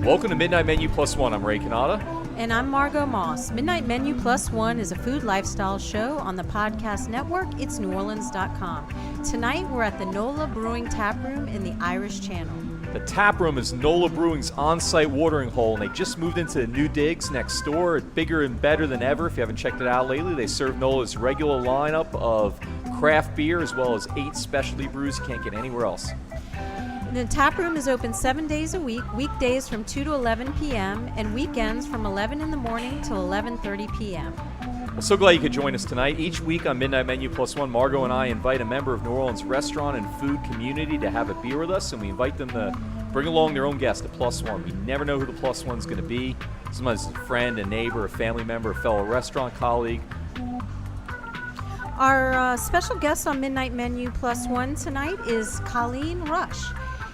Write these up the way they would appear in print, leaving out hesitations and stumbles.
Welcome to Midnight Menu Plus One. I'm Ray Canada. And I'm Margo Moss. Midnight Menu Plus One is a food lifestyle show on the podcast network. It's NewOrleans.com. Tonight we're at the NOLA Brewing Tap Room in the Irish Channel. The tap room is NOLA Brewing's on-site watering hole, and they just moved into the new digs next door. It's bigger and better than ever. If you haven't checked it out lately, they serve NOLA's regular lineup of craft beer as well as 8 specialty brews you can't get anywhere else. The tap room is open 7 days a week, weekdays from 2 to 11 p.m. and weekends from 11 in the morning till 11:30 p.m. Well, so glad you could join us tonight. Each week on Midnight Menu Plus One, Margo and I invite a member of New Orleans restaurant and food community to have a beer with us, and we invite them to bring along their own guest, a plus one. We never know who the plus one's going to be. Sometimes it's a friend, a neighbor, a family member, a fellow restaurant colleague. Our special guest on Midnight Menu Plus One tonight is Colleen Rush.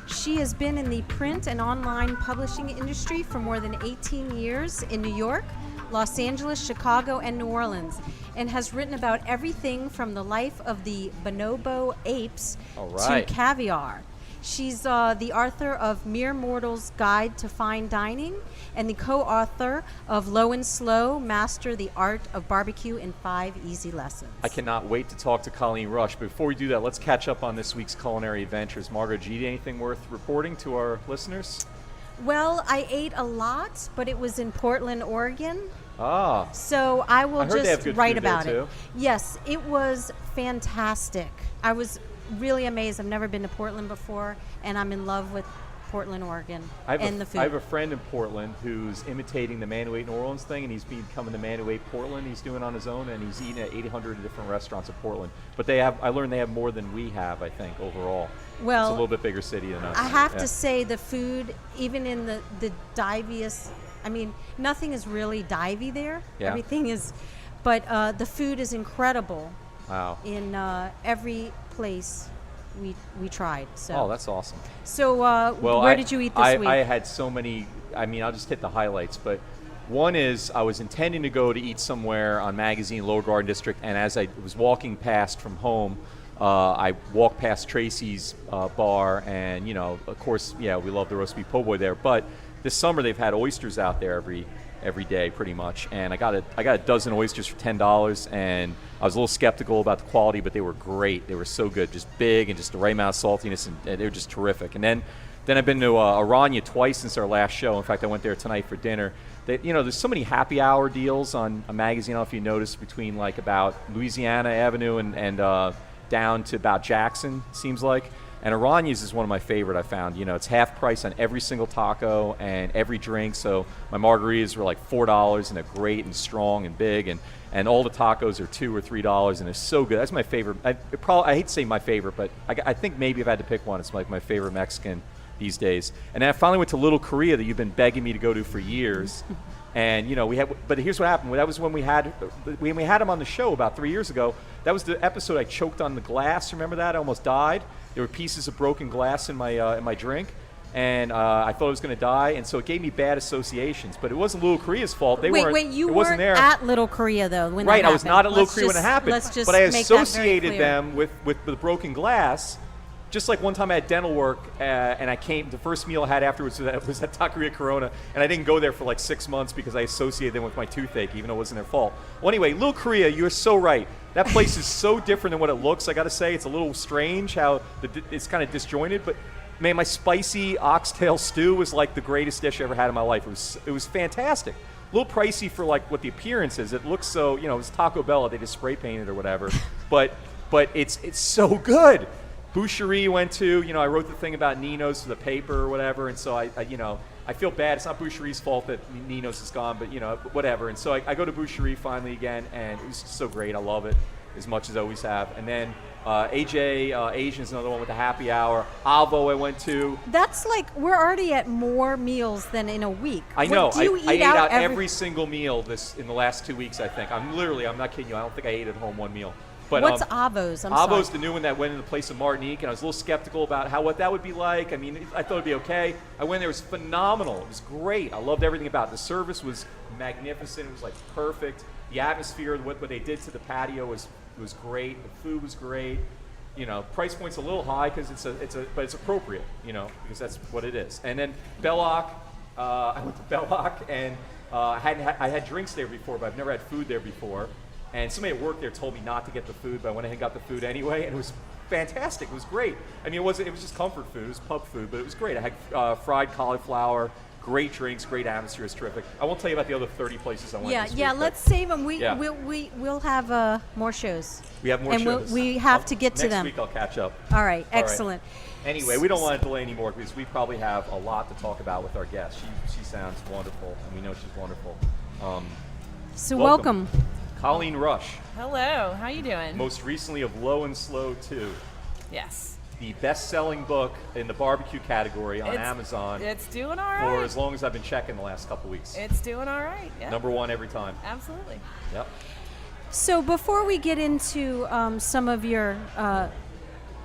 She has been in the print and online publishing industry for more than 18 years in New York, Los Angeles, Chicago, and New Orleans, and has written about everything from the life of the bonobo apes to caviar. She's the author of Mere Mortal's Guide to Fine Dining and the co-author of Low and Slow, Master the Art of Barbecue in 5 Easy Lessons. I cannot wait to talk to Colleen Rush. But before we do that, let's catch up on this week's culinary adventures. Margo, G, anything worth reporting to our listeners? Well, I ate a lot, but it was in Portland, Oregon. Ah. So I will just write about it. Too. Yes, it was fantastic. I was really amazed. I've never been to Portland before, and I'm in love with Portland, Oregon, and the food. I have a friend in Portland who's imitating the Man Who Ate New Orleans thing, and he's becoming the Man Who Ate Portland. He's doing it on his own, and he's eating at 800 different restaurants in Portland. But I learned they have more than we have, I think, overall. Well, it's a little bit bigger city than us. I have to say the food, even in the diviest, I mean, nothing is really divey there. Yeah. Everything is, but the food is incredible. Wow. In every place we tried. So. Oh, that's awesome. So where did you eat this week? I had so many. I mean, I'll just hit the highlights. But one is I was intending to go to eat somewhere on Magazine, Lower Garden District, and as I was walking past from home, I walked past Tracy's bar, and of course, yeah, we love the roast beef po' boy there. But this summer they've had oysters out there every day pretty much, and I got a dozen oysters for $10, and I was a little skeptical about the quality, but they were great. They were so good, just big and just the right amount of saltiness, and they were just terrific. And then I've been to Orania twice since our last show. In fact, I went there tonight for dinner. There's so many happy hour deals on a magazine. I don't know if you noticed, between like about Louisiana Avenue and down to about Jackson, seems like. And Orania's is one of my favorite, I found. It's half price on every single taco and every drink. So my margaritas were like $4, and they're great and strong and big. And all the tacos are $2 or $3, and they're so good. That's my favorite. I hate to say my favorite, but I think maybe if I had to pick one, it's like my favorite Mexican these days. And then I finally went to Little Korea that you've been begging me to go to for years. And but here's what happened. That was when we had him on the show about 3 years ago. That was the episode I choked on the glass. Remember that? I almost died. There were pieces of broken glass in my drink, and I thought I was going to die, and so it gave me bad associations. But it wasn't Little Korea's fault. You weren't there at Little Korea though when that happened. Right, I was not at Little Korea when it happened. But I associated them with the broken glass. Just like one time I had dental work, and the first meal I had afterwards was at Taqueria Corona, and I didn't go there for like 6 months because I associated them with my toothache, even though it wasn't their fault. Well, anyway, Little Korea, you're so right. That place is so different than what it looks. I got to say, it's a little strange how it's kind of disjointed, but man, my spicy oxtail stew was like the greatest dish I ever had in my life. It was fantastic. A little pricey for like what the appearance is. It looks so, it's Taco Bell. They just spray painted or whatever, but it's so good. Boucherie went to, I wrote the thing about Nino's for the paper or whatever, and so I feel bad. It's not Boucherie's fault that Nino's is gone, but whatever. And so I go to Boucherie finally again, and it was just so great. I love it as much as I always have. And then AJ Asian is another one with the happy hour. Avo I went to. That's like we're already at more meals than in a week. I know. I ate out every single meal in the last 2 weeks. I think I'm not kidding you. I don't think I ate at home one meal. But, what's Avo's? Avo's the new one that went in the place of Martinique, and I was a little skeptical about what that would be like. I mean, I thought it'd be okay. I went there; it was phenomenal. It was great. I loved everything about it. The service was magnificent. It was like perfect. The atmosphere, what they did to the patio was great. The food was great. Price point's a little high because but it's appropriate. Because that's what it is. And then Belloc, I went to Belloc, and I had drinks there before, but I've never had food there before. And somebody at work there told me not to get the food, but I went ahead and got the food anyway, and it was fantastic. It was great. I mean, it was just comfort food. It was pub food, but it was great. I had fried cauliflower, great drinks, great atmosphere. It's terrific. I won't tell you about the other 30 places I went this week, let's save them. Yeah. We'll have more shows. We have more and shows. We have to get to them. Next week I'll catch up. All right, excellent. Anyway, we don't want to delay anymore because we probably have a lot to talk about with our guest. She sounds wonderful, and we know she's wonderful. So welcome. Colleen Rush. Hello, how you doing? Most recently of Low and Slow 2. Yes. The best-selling book in the barbecue category on Amazon. It's doing all right. For as long as I've been checking the last couple weeks. It's doing all right, yeah. #1 every time. Absolutely. Yep. So before we get into some of your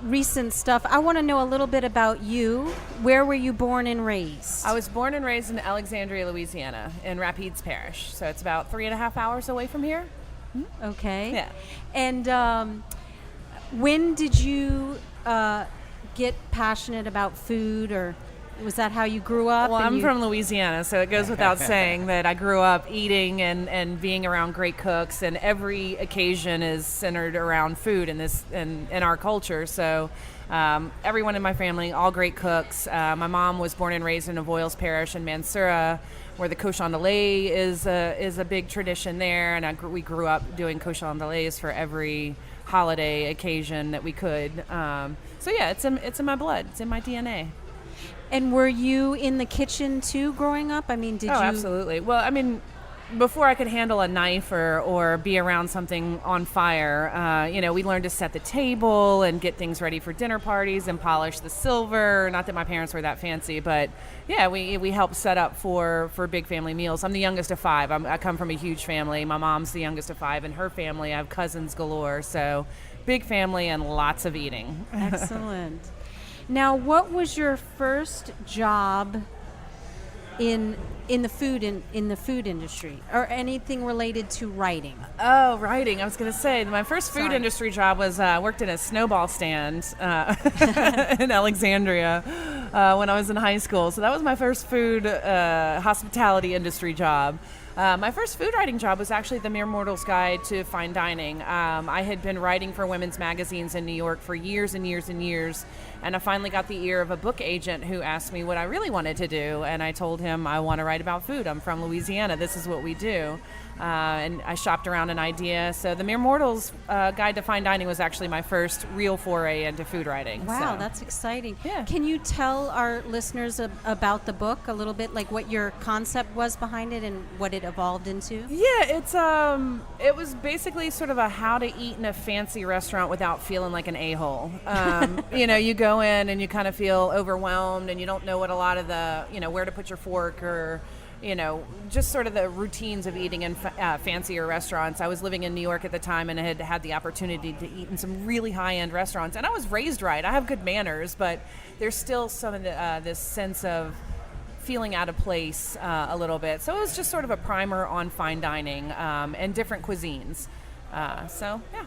recent stuff, I want to know a little bit about you. Where were you born and raised? I was born and raised in Alexandria, Louisiana, in Rapides Parish. So it's about 3.5 hours away from here. Okay. Yeah. And when did you get passionate about food, or was that how you grew up? Well, I'm from Louisiana, so it goes without saying that I grew up eating and being around great cooks, and every occasion is centered around food in our culture. So everyone in my family, all great cooks. My mom was born and raised in Avoyelles Parish in Mansura, where the cochon de lait is a big tradition there, and we grew up doing cochon de laits for every holiday occasion that we could. So yeah, it's in my blood. It's in my DNA. And were you in the kitchen too growing up? I mean, did you? Absolutely. Well, I mean, before I could handle a knife or be around something on fire, we learned to set the table and get things ready for dinner parties and polish the silver. Not that my parents were that fancy, but yeah, we helped set up for big family meals. I'm the youngest of 5. I come from a huge family. My mom's the youngest of 5, and her family, I have cousins galore. So big family and lots of eating. Excellent. Now, what was your first job in the food industry, or anything related to writing? Oh, writing. I was going to say my first food industry job was worked in a snowball stand in Alexandria when I was in high school. So that was my first food hospitality industry job. My first food writing job was actually the Mere Mortal's Guide to Fine Dining. I had been writing for women's magazines in New York for years and years and years, and I finally got the ear of a book agent who asked me what I really wanted to do, and I told him I want to write about food. I'm from Louisiana. This is what we do. And I shopped around an idea. So the Mere Mortal's Guide to Fine Dining was actually my first real foray into food writing. Wow, so. That's exciting. Yeah. Can you tell our listeners about the book a little bit, like what your concept was behind it and what it evolved into? Yeah, it was basically sort of a how to eat in a fancy restaurant without feeling like an a-hole. You go in and you kind of feel overwhelmed and you don't know what a lot of the, where to put your fork or just sort of the routines of eating in fancier restaurants. I was living in New York at the time and I had the opportunity to eat in some really high-end restaurants. And I was raised right. I have good manners, but there's still some of this sense of feeling out of place a little bit. So it was just sort of a primer on fine dining and different cuisines. So, yeah.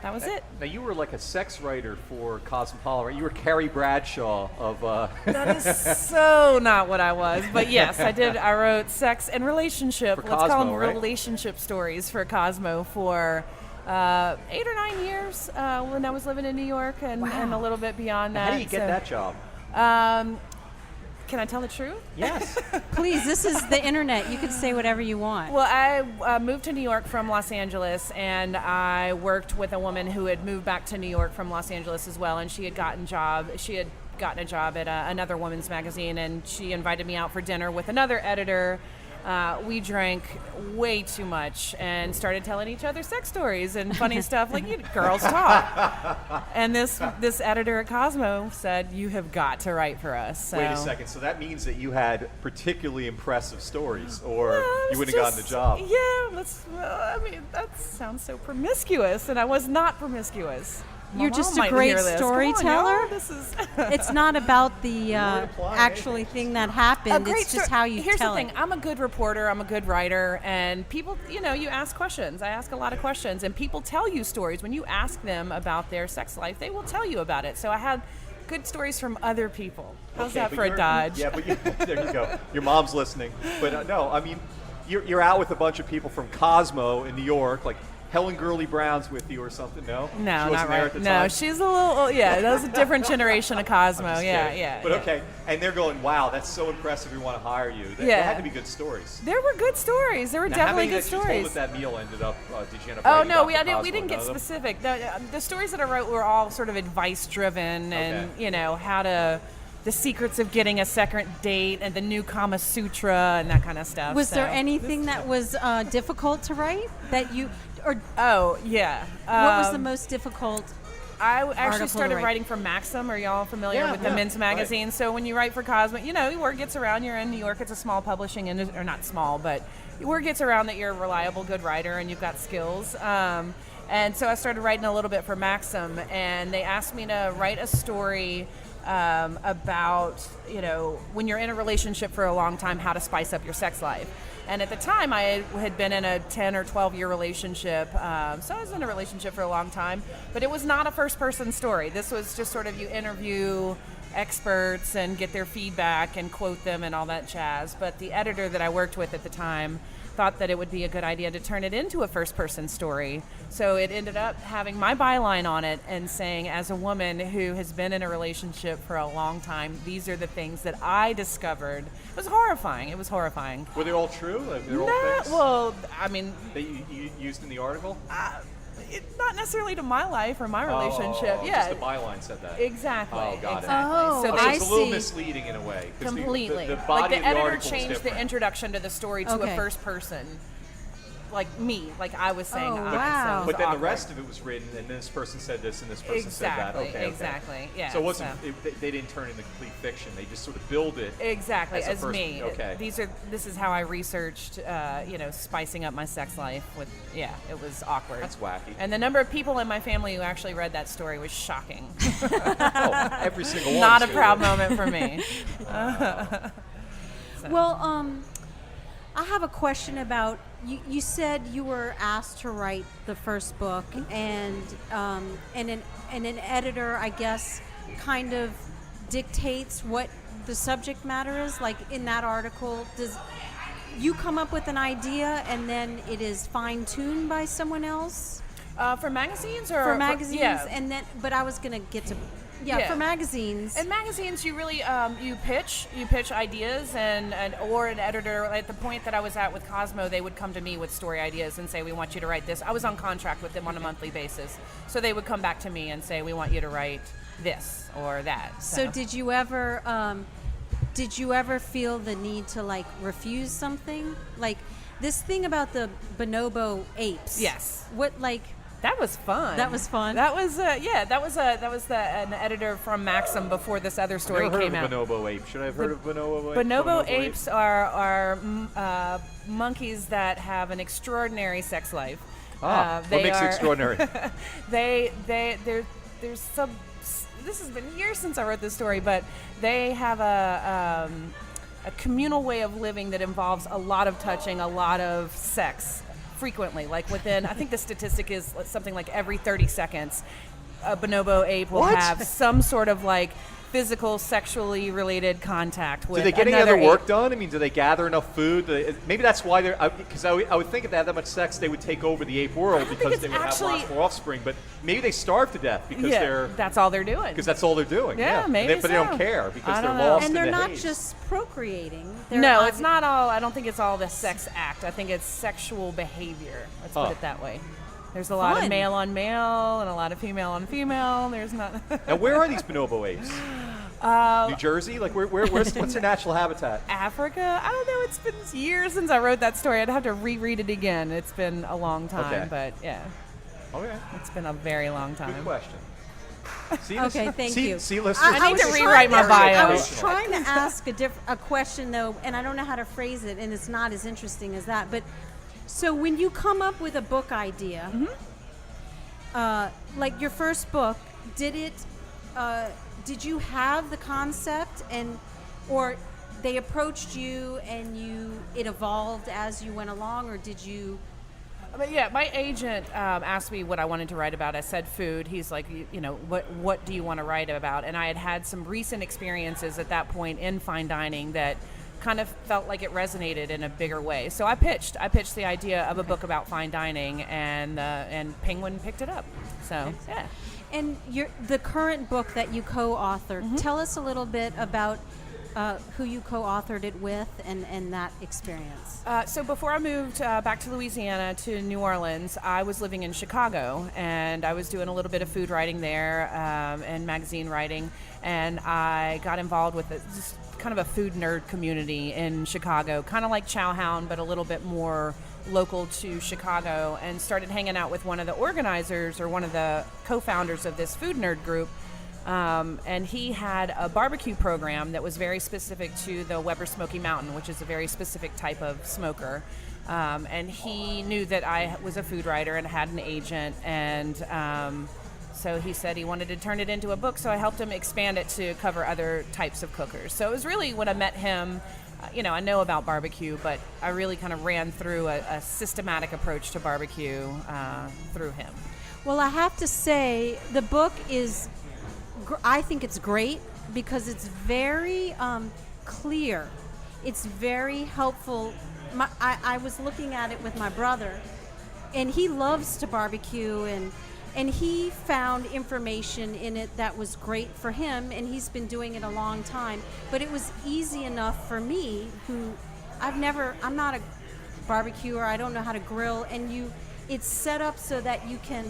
That was it. Now, you were like a sex writer for Cosmopolitan, right? You were Carrie Bradshaw of... That is so not what I was. But yes, I did. I wrote sex and relationship. For Let's Cosmo, call them right? relationship stories for Cosmo for 8 or 9 years when I was living in New York and a little bit beyond that. How do you get that job? Can I tell the truth? Yes. Please, this is the internet. You can say whatever you want. Well, I moved to New York from Los Angeles, and I worked with a woman who had moved back to New York from Los Angeles as well, and she had gotten a job at another women's magazine, and she invited me out for dinner with another editor. We drank way too much and started telling each other sex stories and funny stuff like girls talk. And this editor at Cosmo said, "You have got to write for us." So. Wait a second. So that means that you had particularly impressive stories, or you wouldn't have gotten the job. Yeah, that sounds so promiscuous, and I was not promiscuous. You're just a great storyteller. It's not about the actually thing that happened. It's just how you Here's tell the thing. it. I'm a good reporter. I'm a good writer. And people, you ask questions. I ask a lot of questions. And people tell you stories. When you ask them about their sex life, they will tell you about it. So I had good stories from other people. How's Okay, that but for a you're- dodge? Yeah, but there you go. Your mom's listening. But no, I mean, you're out with a bunch of people from Cosmo in New York, like Helen Gurley Brown's with you or something. No, No, she not wasn't there right. at the No, time? she's a little. Yeah, that was a different generation of Cosmo. I'm just Yeah, kidding. yeah. But yeah. okay, and they're going, wow, that's so impressive. We want to hire you. There Yeah. had to be good stories. There were good stories. There were Now, definitely how many good that you told stories. at that meal ended up? Did you end up? Oh writing no, about we for didn't. We Cosmo? didn't get None of them? specific. The stories that I wrote were all sort of advice driven, and Okay. how to, the secrets of getting a second date, and the new Kama Sutra, and that kind of stuff. Was so. there anything that was difficult to write that you, or Oh yeah. what was the most difficult? I article actually to started write? writing for Maxim. Are y'all familiar Yeah, with the yeah, men's right. magazine? So when you write for Cosmo, word gets around. You're in New York. It's a small publishing industry, or not small, but word gets around that you're a reliable, good writer and you've got skills. And so I started writing a little bit for Maxim, and they asked me to write a story about, when you're in a relationship for a long time, how to spice up your sex life. And at the time, I had been in a 10 or 12-year relationship, so I was in a relationship for a long time, but it was not a first-person story. This was just sort of you interview experts and get their feedback and quote them and all that jazz. But the editor that I worked with at the time thought that it would be a good idea to turn it into a first-person story. So it ended up having my byline on it and saying, as a woman who has been in a relationship for a long time, these are the things that I discovered. It was horrifying. It was horrifying. Were they all true? Like, they're all Nah, things well, I mean, that you used in the article? not necessarily to my life or my relationship. Oh, yeah, just the byline said that. exactly. Oh, got it. exactly. Oh, so So they I it's a little see. misleading in a way. 'cause completely. The Like body the of the editor article was changed the different. introduction to the story to Okay. a first person, like me, like I was saying. Oh, I, wow. so it was But then the awkward. rest of it was written, and this person said this, and this person Exactly, said that. Okay, exactly, yeah, So it wasn't. so- They didn't turn into complete fiction. They just sort of build it. Exactly, as a as first- me. okay. This is how I researched, spicing up my sex life with, it was awkward. That's wacky. And the number of people in my family who actually read that story was shocking. Oh, every single one. Not a is proud good. moment for me. Well, I have a question about you said you were asked to write the first book, and an editor, I guess, kind of dictates what the subject matter is. Like in that article, does you come up with an idea and then it is fine-tuned by someone else For magazines or for magazines? yeah. And then, but I was gonna get to Yeah. for magazines. In magazines, you really you pitch ideas, and or an editor. At the point that I was at with Cosmo, they would come to me with story ideas and say, "We want you to write this." I was on contract with them on a monthly basis, so they would come back to me and say, "We want you to write this or that." So did you ever feel the need to like refuse something? Like this thing about the bonobo apes. Yes. What like That was fun. That was fun? That was an editor from Maxim before this other story Never heard came of out. a bonobo ape. Should I have heard of bonobo ape? Bonobo apes are monkeys that have an extraordinary sex life. What makes it extraordinary? There's some. This has been years since I wrote this story, but they have a communal way of living that involves a lot of touching, a lot of sex, frequently. Like within, I think the statistic is something like every 30 seconds, a bonobo ape will What? have some sort of like physical, sexually related contact with Do they get any another other work ape. done? I mean, do they gather enough food? Maybe that's why they're. Because I would think if they had that much sex, they would take over the ape world because it's they would have actually- lots more offspring. But maybe they starve to death because that's all they're doing. because that's all they're doing. Yeah, maybe But they don't so. care because I they're don't know. lost and in they're the not haze. just procreating. They're No, it's not all. I don't think it's all the sex act. I think it's sexual behavior. Let's put Huh. it that way. There's a lot of Fun. male on male and a lot of female on female. There's not. Now, where are these bonobo apes? New Jersey? Like, what's their natural habitat? Africa? I don't know. It's been years since I wrote that story. I'd have to reread it again. It's been a long time, Okay. but yeah, Okay, it's been a very long time. good question. See, Okay, thank you. See, listeners. I need to was rewrite my trying to- bio. I was trying to ask a question though, and I don't know how to phrase it, and it's not as interesting as that. But so when you come up with a book idea, like your first book, did you have the concept or they approached you and it evolved as you went along, or did you? But yeah, my agent asked me what I wanted to write about. I said food. He's like, you know, what do you want to write about? And I had some recent experiences at that point in fine dining that kind of felt like it resonated in a bigger way. So I pitched the idea of a book about fine dining, and Penguin picked it up. So yeah. And the current book that you co-authored, tell us a little bit about who you co-authored it with and that experience. So before I moved back to Louisiana to New Orleans, I was living in Chicago, and I was doing a little bit of food writing there and magazine writing, and I got involved with just kind of a food nerd community in Chicago, kind of like Chowhound, but a little bit more local to Chicago, and started hanging out with one of the organizers or one of the co-founders of this food nerd group. And he had a barbecue program that was very specific to the Weber Smoky Mountain, which is a very specific type of smoker. And he knew that I was a food writer and had an agent, and so he said he wanted to turn it into a book, so I helped him expand it to cover other types of cookers. So it was really when I met him, you know, I know about barbecue, but I really kind of ran through a systematic approach to barbecue through him. Well, I have to say, the book is, I think it's great because it's very clear. It's very helpful. I was looking at it with my brother, and he loves to barbecue, and he found information in it that was great for him, and he's been doing it a long time. But it was easy enough for me, who I'm not a barbecuer, I don't know how to grill, and it's set up so that you can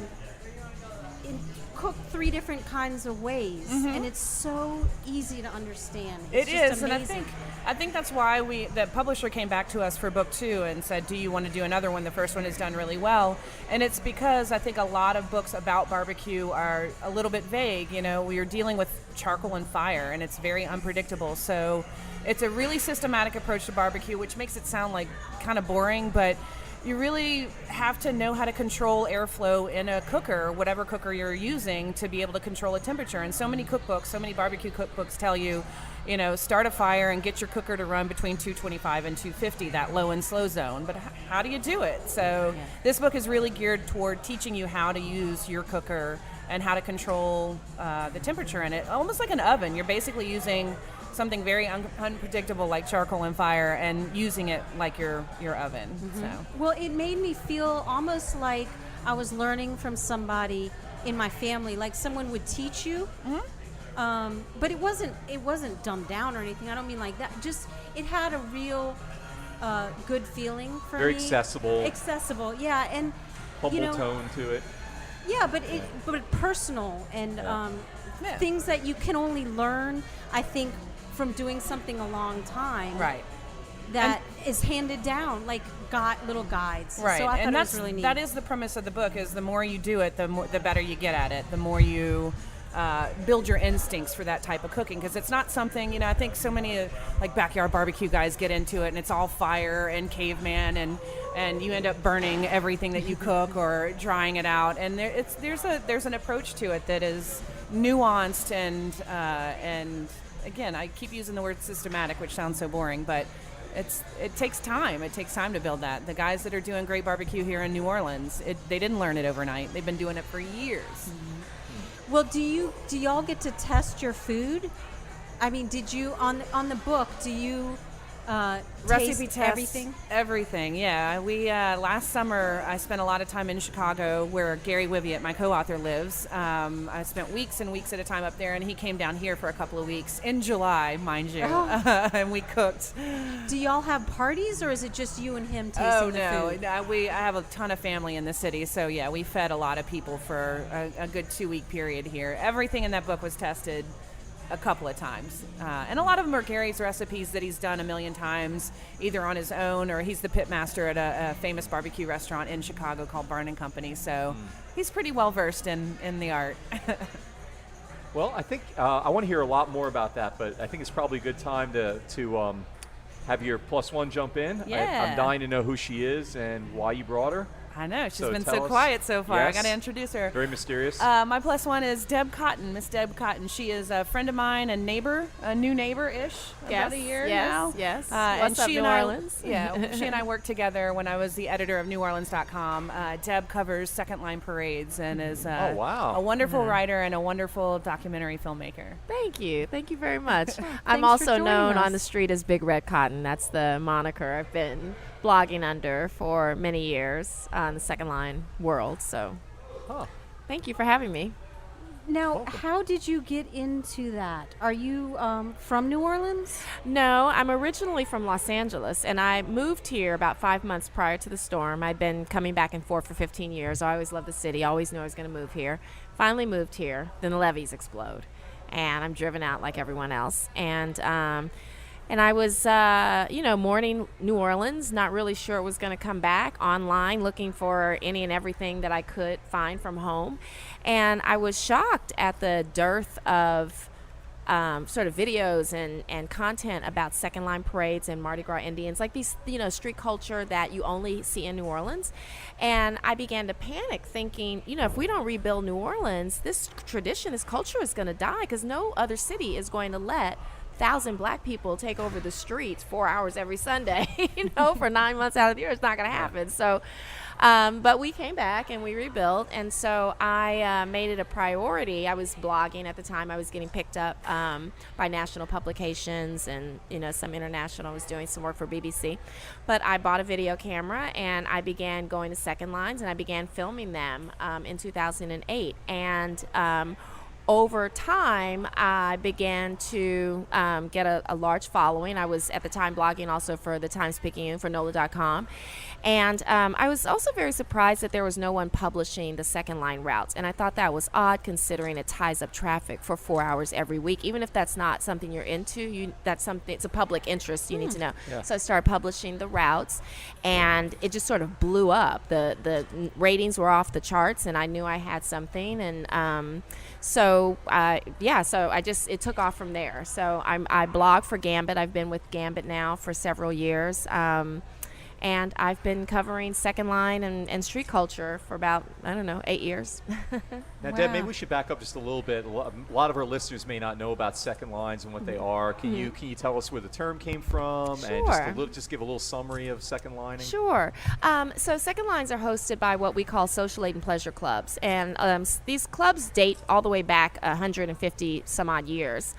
cook 3 different kinds of ways, and it's so easy to understand. It's just amazing. And I think that's why the publisher came back to us for book 2 and said, do you want to do another one? The first one is done really well, and it's because I think a lot of books about barbecue are a little bit vague. You know, we're dealing with charcoal and fire, and it's very unpredictable. So it's a really systematic approach to barbecue, which makes it sound like kind of boring, but you really have to know how to control airflow in a cooker, whatever cooker you're using, to be able to control a temperature. And so many cookbooks, so many barbecue cookbooks tell you, you know, start a fire and get your cooker to run between 225 and 250, that low and slow zone. But how do you do it? So this book is really geared toward teaching you how to use your cooker and how to control the temperature in it, almost like an oven. You're basically using something very unpredictable like charcoal and fire and using it like your oven. So. Well, it made me feel almost like I was learning from somebody in my family, like someone would teach you. But it wasn't dumbed down or anything. I don't mean like that. Just it had a real good feeling for Very me. accessible, yeah, and humble tone to it. Yeah, but personal and things that you can only learn, I think, from doing something a long time. Right. That is handed down, like little guides. Right. So I thought and it was really neat. That is the premise of the book, is the more you do it, the better you get at it, the more you build your instincts for that type of cooking. Because it's not something, I think so many like backyard barbecue guys get into it, and it's all fire and caveman, and you end up burning everything that you cook or drying it out. And there's an approach to it that is nuanced and again, I keep using the word systematic, which sounds so boring, but it takes time. It takes time to build that. The guys that are doing great barbecue here in New Orleans, they didn't learn it overnight. They've been doing it for years. Well, do y'all get to test your food? I mean, did you on the book? Do you Recipe taste tests, everything? Yeah. We last summer I spent a lot of time in Chicago, where Gary Wiviett, my co-author, lives. I spent weeks and weeks at a time up there, and he came down here for a couple of weeks in July, mind you, and we cooked. Do y'all have parties, or is it just you and him tasting the food? I have a ton of family in the city, so yeah, we fed a lot of people for a good 2-week period here. Everything in that book was tested a couple of times, and a lot of them are Gary's recipes that he's done a million times, either on his own, or he's the pit master at a famous barbecue restaurant in Chicago called Barn and Company, so he's pretty well versed in the art. Well, I think I want to hear a lot more about that, but I think it's probably a good time to have your plus one jump in. Yeah. I'm dying to know who she is and why you brought her. I know. She's So been tell so us- quiet so far. Yes. I got to introduce her. Very mysterious. My plus one is Deb Cotton, Miss Deb Cotton. She is a friend of mine, a neighbor, a new neighbor-ish, about a year now. Yes. And What's up, she New and I, Orleans? Yeah, she and I worked together when I was the editor of NewOrleans.com. Deb covers second line parades and is Oh, wow. a wonderful writer and a wonderful documentary filmmaker. Thank you very much. Thanks I'm for also joining known us. on the street as Big Red Cotton. That's the moniker I've been blogging under for many years on the second line world. So Huh. thank you for having me. Now, Welcome. how did you get into that? Are you from New Orleans? No, I'm originally from Los Angeles, and I moved here about 5 months prior to the storm. I'd been coming back and forth for 15 years. I always loved the city, always knew I was going to move here. Finally moved here, then the levees explode, and I'm driven out like everyone else. And I was, mourning New Orleans, not really sure it was going to come back, online looking for any and everything that I could find from home. And I was shocked at the dearth of sort of videos and content about second line parades and Mardi Gras Indians, like these, street culture that you only see in New Orleans. And I began to panic thinking, if we don't rebuild New Orleans, this tradition, this culture is going to die, because no other city is going to let 1,000 black people take over the streets 4 hours every Sunday, for 9 months out of the year. It's not going to happen. So, but we came back and we rebuilt. And so I made it a priority. I was blogging at the time. I was getting picked up by national publications and, some international. I was doing some work for BBC. But I bought a video camera and I began going to second lines and I began filming them in 2008. And over time, I began to get a large following. I was at the time blogging also for the Times-Picayune for NOLA.com. And I was also very surprised that there was no one publishing the second line routes. And I thought that was odd, considering it ties up traffic for 4 hours every week. Even if that's not something you're into, that's something, it's a public interest you need to know. Yeah. So I started publishing the routes, and it just sort of blew up. The ratings were off the charts, and I knew I had something. And so it took off from there. So I blog for Gambit. I've been with Gambit now for several years. And I've been covering second line and street culture for about, 8 years. Now, Deb, maybe we should back up just a little bit. A lot of our listeners may not know about second lines and what they are. Can you tell us where the term came from, and Sure. just give a little summary of second lining? Sure. So second lines are hosted by what we call social aid and pleasure clubs. And these clubs date all the way back 150 some odd years.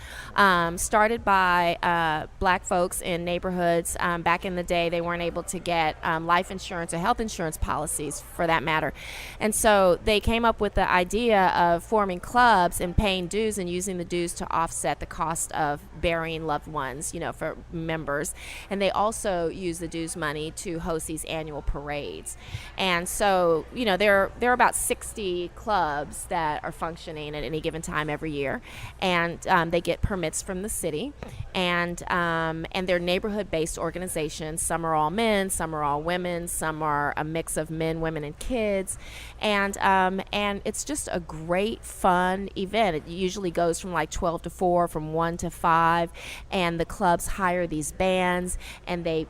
Started by black folks in neighborhoods. Back in the day, they weren't able to get life insurance or health insurance policies, for that matter. And so they came up with the idea of forming clubs and paying dues and using the dues to offset the cost of burying loved ones, for members. And they also use the dues money to host these annual parades. And so, there are about 60 clubs that are functioning at any given time every year. And they get permits from the city. And they're neighborhood-based organizations. Some are all men, some are all women, some are a mix of men, women, and kids. And it's just a great, fun event. It usually goes from like 12 to 4, from 1 to 5, and the clubs hire these bands, and they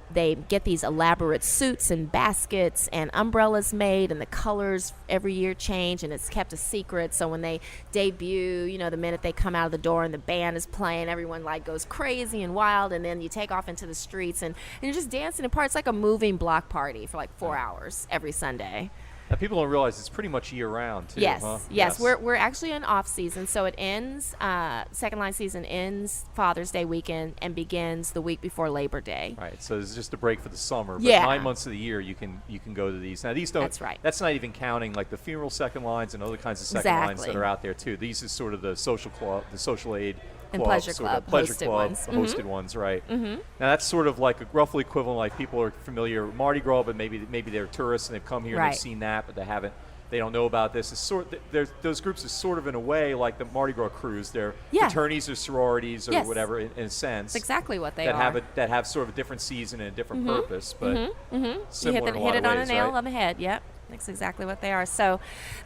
get these elaborate suits and baskets and umbrellas made, and the colors every year change, and it's kept a secret. So when they debut, the minute they come out of the door and the band is playing, everyone like goes crazy and wild, and then you take off into the streets and you're just dancing apart. It's like a moving block party for like 4 hours every Sunday. Now, people don't realize it's pretty much year-round, too, Yes, huh? yes. We're actually in off-season, so it ends, second line season ends Father's Day weekend and begins the week before Labor Day. Right, so it's just a break for the summer. But Yeah. 9 months of the year, you can go to these. Now, these don't. That's right. That's not even counting like the funeral second lines and other kinds of second lines that Exactly. are out there too. These are sort of the social club, the social aid And club, pleasure sort of club, pleasure hosted club, ones. the hosted ones, right? Mm-hmm. Now that's sort of like a roughly equivalent. Like people are familiar with Mardi Gras, but maybe they're tourists and they've come here and Right. they've seen that, but they don't know about this. It's those groups are sort of in a way like the Mardi Gras crews. They're Yeah. fraternities or sororities or Yes. whatever in a sense. That's exactly what they that are. that have sort of a different season and a different purpose, but You similar hit in a lot it of on ways, the nail right? on the head. Yep. That's exactly what they are. So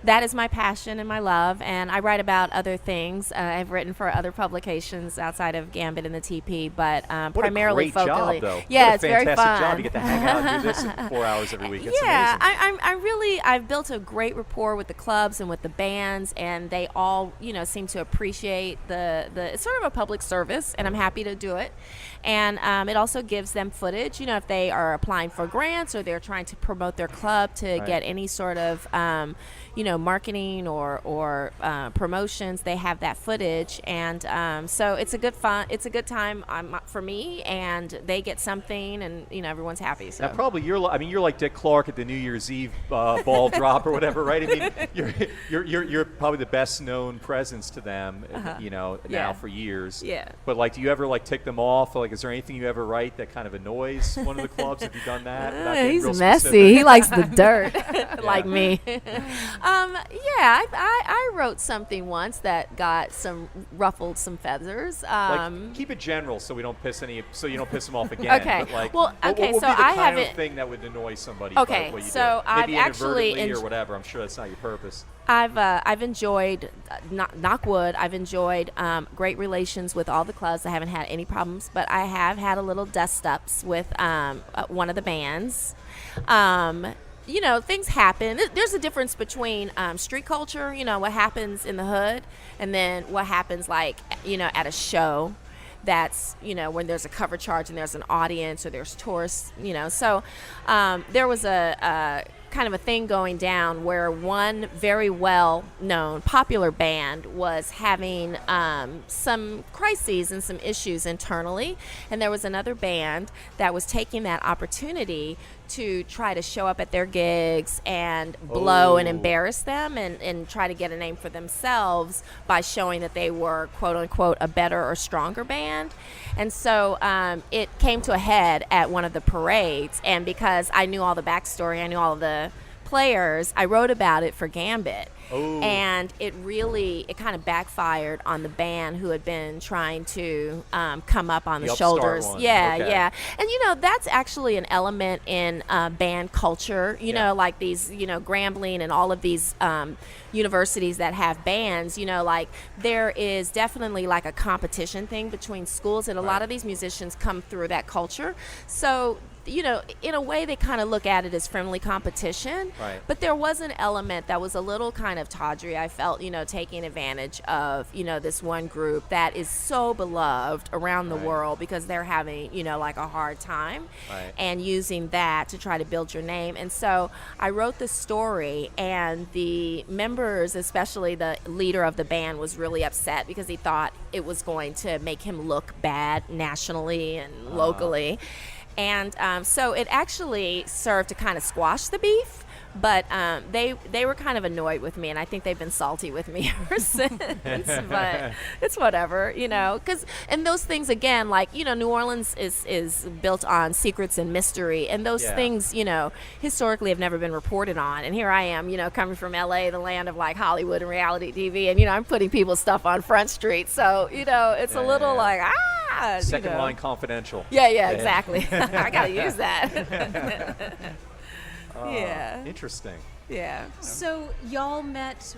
that is my passion and my love, and I write about other things. I've written for other publications outside of Gambit and the TP, but primarily what a great focally. job, though. Yeah, what it's a very fantastic fun. job. You get to hang out and do this in 4 hours every week. It's Yeah, amazing. I've built a great rapport with the clubs and with the bands, and they all, seem to appreciate it's sort of a public service, and I'm happy to do it. And it also gives them footage, if they are applying for grants or they're trying to promote their club to get any sort of, marketing or promotions. They have that footage, and so it's a good good time for me, and they get something, and everyone's happy. So now, probably you're like Dick Clark at the New Year's Eve ball drop or whatever, right? I mean, you're probably the best known presence to them, now for years. Yeah. But like, do you ever like tick them off? Like, is there anything you ever write that kind of annoys one of the clubs? Have you done that? without getting He's real messy. specific? He likes the dirt, like me. I wrote something once that ruffled some feathers. Like, keep it general so you don't piss them off again. Okay. But like, Well, what okay, would so be the I kind haven't- of thing that would annoy somebody? Okay, about what you so do? I've Maybe actually inadvertently or whatever. I'm sure that's not your purpose. I've enjoyed, knock wood, I've enjoyed great relations with all the clubs. I haven't had any problems, but I have had a little dust-ups with one of the bands. Things happen. There's a difference between street culture, what happens in the hood, and then what happens at a show. That's, when there's a cover charge and there's an audience or there's tourists, So there was a kind of a thing going down where one very well-known popular band was having some crises and some issues internally, and there was another band that was taking that opportunity to try to show up at their gigs and blow and embarrass them and try to get a name for themselves by showing that they were, quote-unquote, a better or stronger band. And so it came to a head at one of the parades, and because I knew all the backstory, I knew all of the players, I wrote about it for Gambit. And it kind of backfired on the band who had been trying to come up on the shoulders. One. Yeah, Okay. yeah. And, that's actually an element in band culture, like these, Grambling and all of these universities that have bands, there is definitely like a competition thing between schools, and a lot of these musicians come through that culture. So, in a way they kind of look at it as friendly competition, but there was an element that was a little kind of tawdry, I felt, taking advantage of, this one group that is so beloved around the world because they're having, like a hard time, and using that to try to build your name. And so I wrote the story, and the members, especially the leader of the band, was really upset because he thought it was going to make him look bad nationally and locally. And so it actually served to kind of squash the beef, but they were kind of annoyed with me, and I think they've been salty with me ever since. But it's whatever, and those things, again, like, New Orleans is built on secrets and mystery, and those things, historically have never been reported on. And here I am, coming from LA, the land of like Hollywood and reality TV, and I'm putting people's stuff on Front Street, so it's a little like Second line confidential. Yeah, exactly. I gotta use that. Yeah. Interesting. Yeah. So y'all met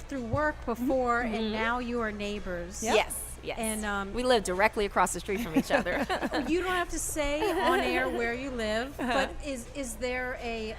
through work before, and now you are neighbors. Yes. And we live directly across the street from each other. You don't have to say on air where you live, but is there a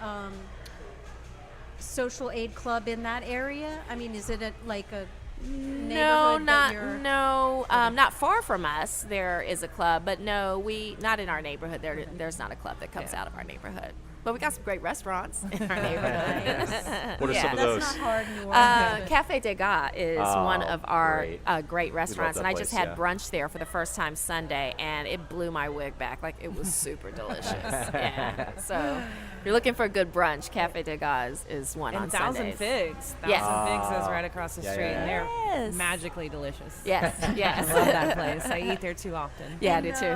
social aid club in that area? I mean, is it like a No, neighborhood not far from us. There is a club, but no, not in our neighborhood. There's not a club that comes out of our neighborhood. But we got some great restaurants in our neighborhood. What are some of those? That's not hard in New Orleans. Cafe Degas is one of our great restaurants, that and I just place, had brunch there for the first time Sunday, and it blew my wig back. Like, it was super delicious. Yeah. So if you're looking for a good brunch, Cafe Degas is one on Thousand Sundays. Figs. Yes. Thousand Figs is right across the street, and they're Yes. magically delicious. Yes, I yes. love that place. I eat there too often. Yeah, I do too.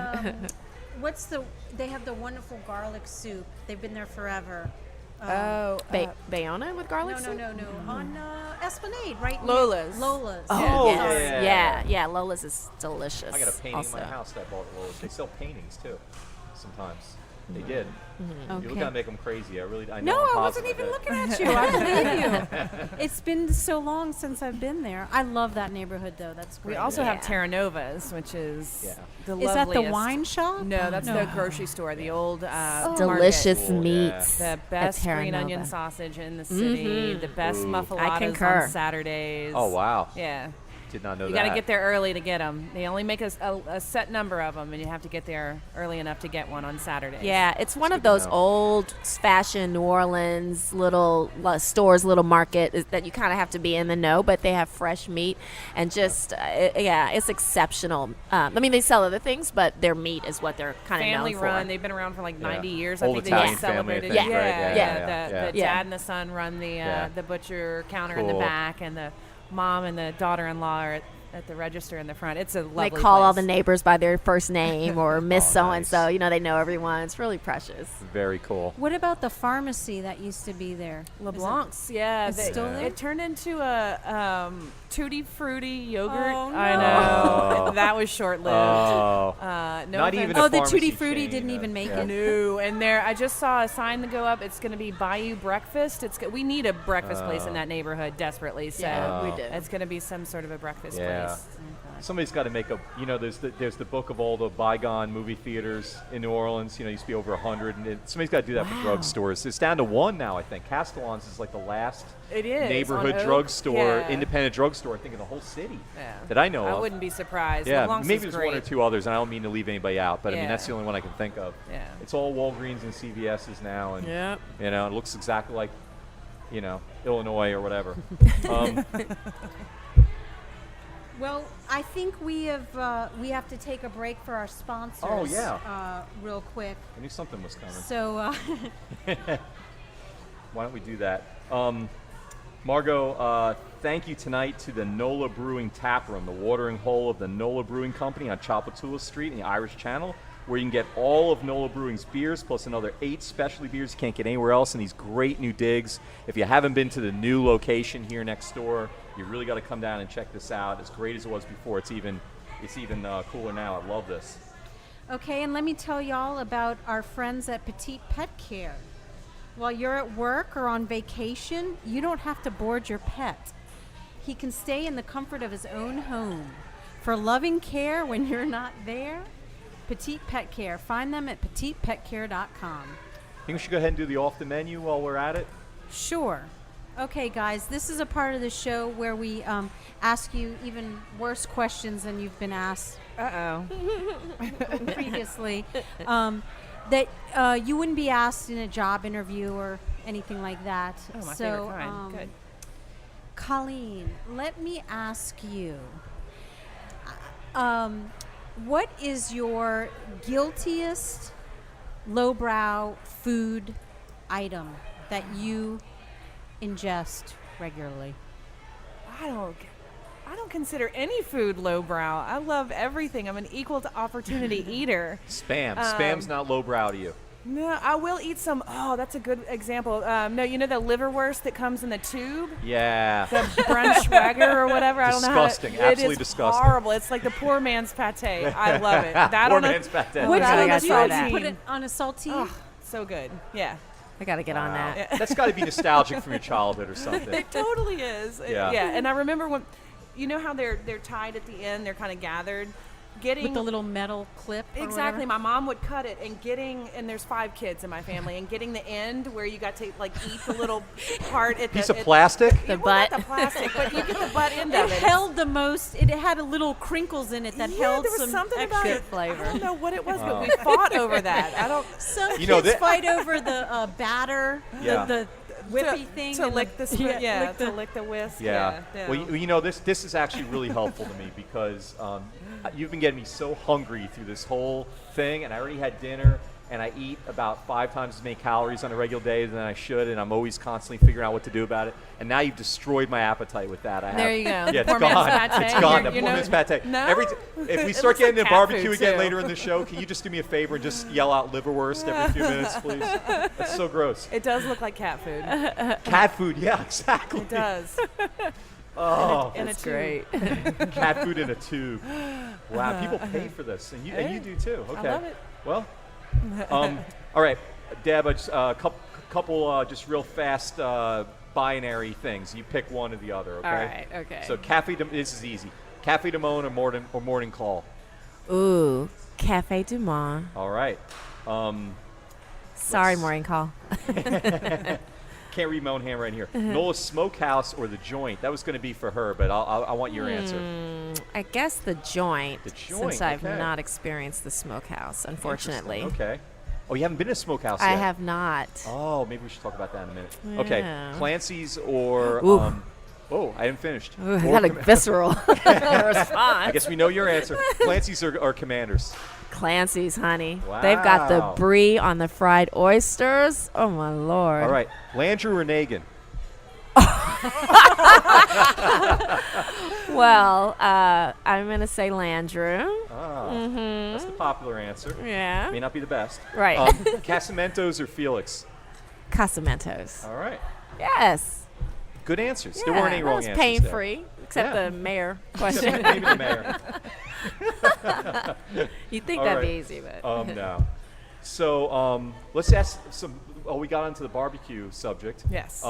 They have the wonderful garlic soup. They've been there forever. Bayona with garlic soup? No. On Esplanade, right? Lola's. Lola's. Oh, Yes. Yeah. Lola's is delicious. I got a painting also. in my house that I bought at Lowe's. They sell paintings too, sometimes. They did. Okay. You look at make them crazy. I know. No, I'm I wasn't positive even of it. looking at you. I believe you. It's been so long since I've been there. I love that neighborhood, though. That's great. We also have Yeah. Terra Nova's, which is Yeah. the Is that the loveliest. wine shop? No, that's the grocery store, the old Delicious Cool, yeah. meats. The best Terra green Nova. onion sausage in the city, the best Ooh. muffaladas concur. on Saturdays. Oh wow. Yeah. Did not know You that. got to get there early to get them. They only make a set number of them, and you have to get there early enough to get one on Saturdays. Yeah, it's one of good to those know. old-fashioned New Orleans little stores, little market that you kind of have to be in the know. But they have fresh meat, and just it's exceptional. I mean, they sell other things, but their meat is what they're kind of known Family for. run. They've been around for like 90 years. I Old think Italian they just family, I celebrated. think, Yeah. right? Yeah. The Yeah. dad and the son run the Yeah. the butcher counter in the Cool. back, and the mom and the daughter-in-law are at the register in the front. It's a lovely They call all the place. neighbors by their first name or Miss Oh, So and so. nice. You know, they know everyone. It's really precious. Very cool. What about the pharmacy that used to be there? LeBlanc's, yeah. It's still there? It turned into a tutti frutti yogurt. Oh, no. I know. That was short-lived. Oh. No Not offense. even Oh, a the pharmacy Tutti Frutti chain, didn't even make it? No, and there I just saw a sign to go up. It's going to be Bayou Breakfast. We need a breakfast place in that neighborhood desperately. So Yeah, we do. it's going to be some sort of a breakfast Yeah. place. Somebody's got to make a. There's the book of all the bygone movie theaters in New Orleans. Used to be over 100, and somebody's got to do that for drugstores. It's down to one now, I think. Castellan's is like the last It is neighborhood on Oak. drugstore, Yeah. independent drugstore, I think, in the whole city Yeah. that I know I of. wouldn't be surprised. Yeah, LeBlanc's maybe is there's great. one or two others, and I don't mean to leave anybody out, but I mean Yeah. that's the only one I can think of. Yeah. It's all Walgreens and CVS's now, and it looks exactly like, Illinois or whatever. Well, I think we have to take a break for our sponsors. Oh, yeah. Real quick. I knew something was coming. So, Why don't we do that? Margo, thank you tonight to the NOLA Brewing Tap Room, the watering hole of the NOLA Brewing Company on Chapatula Street in the Irish Channel, where you can get all of NOLA Brewing's beers, plus another 8 specialty beers you can't get anywhere else in these great new digs. If you haven't been to the new location here next door, you really got to come down and check this out. As great as it was before, it's even cooler now. I love this. okay, and let me tell y'all about our friends at Petite Pet Care. While you're at work or on vacation, you don't have to board your pet. He can stay in the comfort of his own home. For loving care when you're not there, Petite Pet Care. Find them at petitepetcare.com. Think we should go ahead and do the off the menu while we're at it? Sure. Okay, guys, this is a part of the show where we ask you even worse questions than you've been asked previously. That you wouldn't be asked in a job interview or anything like that. Oh, my so, favorite kind. Good. Colleen, let me ask you, what is your guiltiest lowbrow food item that you ingest regularly? I don't consider any food lowbrow. I love everything. I'm an equal to opportunity eater. Spam. Spam's not lowbrow to you. No, I will eat some. Oh, that's a good example. No, you know the liverwurst that comes in the tube? Yeah. The Brunschweger or whatever. I don't know how to, Disgusting. Absolutely it is disgusting. horrible. It's like the poor man's pate. I love it. That Poor on a- man's pate. What that do on you a do? try You that. put it on a saltine? Oh, so good. Yeah. I got to get on that. That's got to be nostalgic from your childhood or something. It totally is. Yeah. And I remember when, you know how they're tied at the end, they're kind of gathered. With the little metal clip? or Exactly. whatever? My mom would cut it and there's 5 kids in my family, and getting the end where you got to like eat the little part at Piece the of plastic? The well, butt. not the plastic, but you get the butt end of It it. held the most. It had a little crinkles in it that Yeah, held there was some something extra about it. flavor. I don't know what it was, but we fought over that. I don't. Some You know, kids that- fight over the batter, Yeah. the whippy thing, to and lick the spoon, lick to lick the whisk. Yeah. Yeah. Well, this is actually really helpful to me because you've been getting me so hungry through this whole thing, and I already had dinner, and I eat about 5 times as many calories on a regular day than I should, and I'm always constantly figuring out what to do about it. And now you've destroyed my appetite with that. There you go. Yeah, it's Poor man's gone. pate. It's gone. You're- The you poor know- man's pate. No? If we It start looks getting like into cat barbecue food, again too. later in the show, can you just do me a favor and just yell out liverwurst every few minutes, please? That's so gross. It does look like cat food. Cat food, yeah, exactly. It does. Oh, In a That's tube. great. cat food in a tube. Wow, people pay for this, and you do too. Okay. love it. Well, All right, Deb, just a couple just real fast binary things. You pick one or the other, okay? All right, okay. So this is easy. Cafe du Monde or Morning Call? Ooh, Cafe du Monde. All right. Sorry, Morning Call. Can't read my own handwriting here. NOLA Smokehouse or The Joint? That was going to be for her, but I want your answer. I guess the joint. The Joint, Since I've okay. not experienced the smokehouse, unfortunately. Okay. Oh, you haven't been to a smokehouse yet? I have not. Oh, maybe we should talk about that in a minute. Yeah. Okay. Clancy's or... Ooh. I haven't finished. Ooh, I got a visceral response. I guess we know your answer. Clancy's or Commanders? Clancy's, honey. They've got the Wow. brie on the fried oysters. Oh, my Lord. All right. Landrew or Nagin? Well, I'm going to say Landrew. That's the popular answer. Yeah. May not be the best. Right. Casamentos or Felix? Casamentos. All right. Yes. Good answers. Yeah, There weren't any that wrong was answers there. pain-free, except Yeah. the mayor question. Maybe the mayor. You'd think All that'd right. be easy, but No. So let's ask some. Oh, we got onto the barbecue subject. Yes.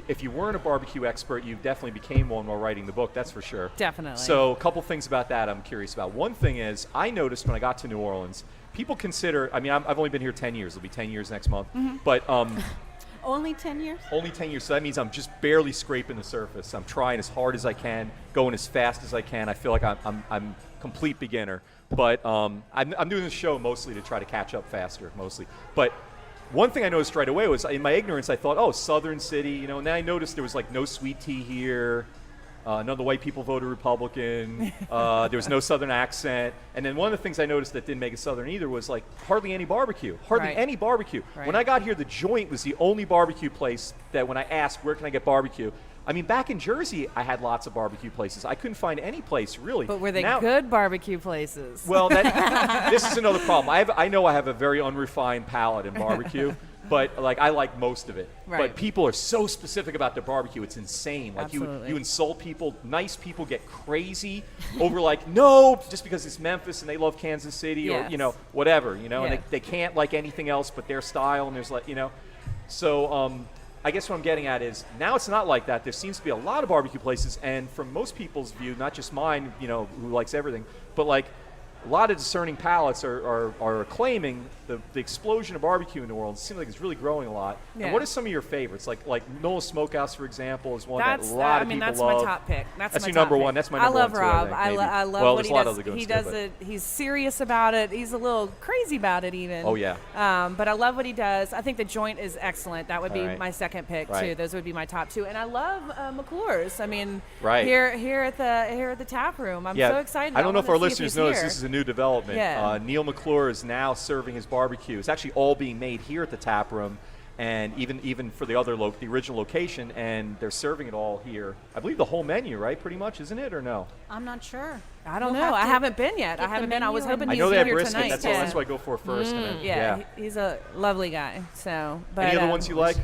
If you weren't a barbecue expert, you definitely became one while writing the book. That's for sure. Definitely. So a couple things about that I'm curious about. One thing is I noticed when I got to New Orleans, people consider. I mean, I've only been here 10 years. It'll be 10 years next month. But Only 10 years? only 10 years. So that means I'm just barely scraping the surface. I'm trying as hard as I can, going as fast as I can. I feel like I'm complete beginner. But I'm doing this show mostly to try to catch up faster, mostly. But one thing I noticed right away was in my ignorance, I thought, oh, Southern City, and then I noticed there was like no sweet tea here. None of the white people voted Republican. There was no Southern accent. And then one of the things I noticed that didn't make it Southern either was like hardly any barbecue. Hardly Right. any barbecue. Right. When I got here, the Joint was the only barbecue place that when I asked, where can I get barbecue? I mean, back in Jersey, I had lots of barbecue places. I couldn't find any place, really. But were they Now- good barbecue places? Well, this is another problem. I know I have a very unrefined palate in barbecue. But like I like most of it. Right. But people are so specific about their barbecue, it's insane. Like Absolutely. you insult people, nice people get crazy over like, no, just because it's Memphis and they love Kansas City or Yes. whatever, and Yeah. they can't like anything else but their style, and there's like, so I guess what I'm getting at is now it's not like that. There seems to be a lot of barbecue places, and from most people's view, not just mine, who likes everything, but like a lot of discerning palates are claiming the explosion of barbecue in New Orleans. It seems like it's really growing a lot. Yeah. And what are some of your favorites? Like NOLA Smokehouse, for example, is one That's that a lot of people that's love. my top pick. That's my your top number pick. one. That's my number I love one, too, Rob. think, I maybe. love Well, what there's he a lot does. of other good He ones, does too, it. He's serious about it. He's a little crazy about it even. Oh, yeah. But I love what he does. I think the Joint is excellent. That would be All right. my second pick Right. too. Those would be my top two. And I love McClure's. I mean, Right. here at the tap room. I'm so excited. I don't know if our wanna see listeners he's know this. here. This is a new development. Yeah. Neil McClure is now serving his barbecue. It's actually all being made here at the tap room, and even for the original location, and they're serving it all here. I believe the whole menu, right? Pretty much, isn't it, or no? I'm not sure. I don't We'll know. have I to haven't been yet. I get the haven't been. I was menu hoping and- I he's know they have here brisket. tonight. That's what I go for first. and then, Yeah, he's a lovely guy. So, but Any other ones you like?